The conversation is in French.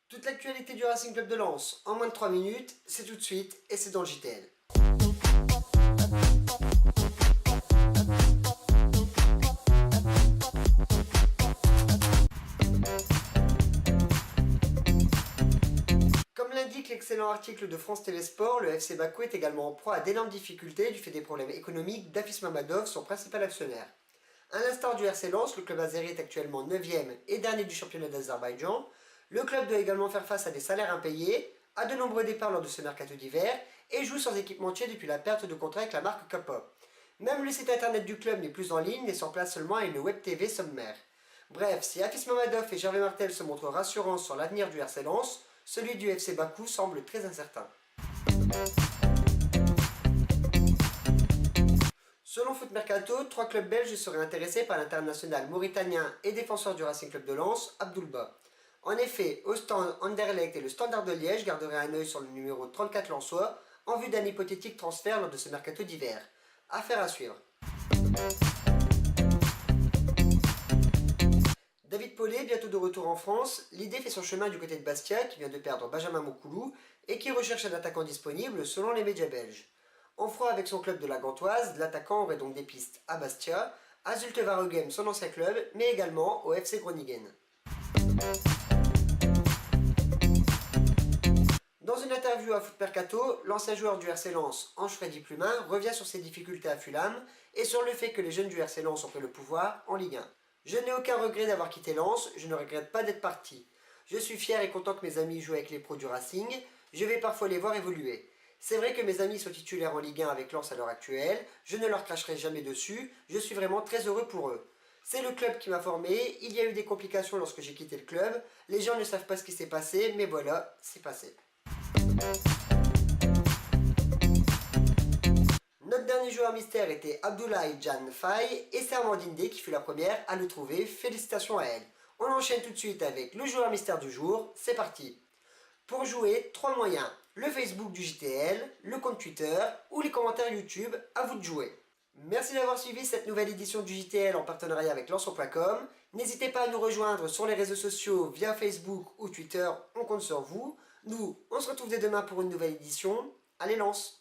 Toute l'actualité du Racing Club de Lens en moins de 3 minutes, c'est tout de suite et c'est dans le JTL. Comme l'indique l'excellent article de France TV Sport, le FC Bakou est également en proie à d'énormes difficultés du fait des problèmes économiques d'Afis Mamadov, son principal actionnaire. À l'instar du RC Lens, le club azéri est actuellement 9e et dernier du championnat d'Azerbaïdjan. Le club doit également faire face à des salaires impayés, à de nombreux départs lors de ce mercato d'hiver et joue sans équipementier depuis la perte de contrat avec la marque Kappa. Même le site internet du club n'est plus en ligne, laissant place seulement à une web TV sommaire. Bref, si Afis Mamadov et Gervais Martel se montrent rassurants sur l'avenir du RC Lens, celui du FC Bakou semble très incertain. Selon Foot Mercato, 3 clubs belges seraient intéressés par l'international mauritanien et défenseur du Racing Club de Lens, Abdoulba. En effet, Ostende, Anderlecht et le Standard de Liège garderaient un œil sur le numéro 34 lensois en vue d'un hypothétique transfert lors de ce mercato d'hiver. Affaire à suivre. David Paulet, bientôt de retour en France, l'idée fait son chemin du côté de Bastia, qui vient de perdre Benjamin Moukoulou, et qui recherche un attaquant disponible selon les médias belges. En froid avec son club de la Gantoise, l'attaquant aurait donc des pistes à Bastia, à Zulte Waregem, son ancien club, mais également au FC Groningen. Dans une interview à Foot Mercato, l'ancien joueur du RC Lens, Ange Freddy Plumin, revient sur ses difficultés à Fulham et sur le fait que les jeunes du RC Lens ont pris le pouvoir en Ligue 1. Je n'ai aucun regret d'avoir quitté Lens, je ne regrette pas d'être parti. Je suis fier et content que mes amis jouent avec les pros du Racing, je vais parfois les voir évoluer. C'est vrai que mes amis sont titulaires en Ligue 1 avec Lens à l'heure actuelle, je ne leur cracherai jamais dessus, je suis vraiment très heureux pour eux. C'est le club qui m'a formé, il y a eu des complications lorsque j'ai quitté le club, les gens ne savent pas ce qui s'est passé, mais voilà, c'est passé. Notre dernier joueur mystère était Abdoulaye Jan Faye et c'est Amandine D qui fut la première à le trouver, félicitations à elle. On enchaîne tout de suite avec le joueur mystère du jour, c'est parti. Pour jouer, 3 moyens, le Facebook du JTL, le compte Twitter ou les commentaires YouTube, à vous de jouer. Merci d'avoir suivi cette nouvelle édition du JTL en partenariat avec Lenson.com. N'hésitez pas à nous rejoindre sur les réseaux sociaux via Facebook ou Twitter, on compte sur vous. Nous, on se retrouve dès demain pour une nouvelle édition. Allez Lens!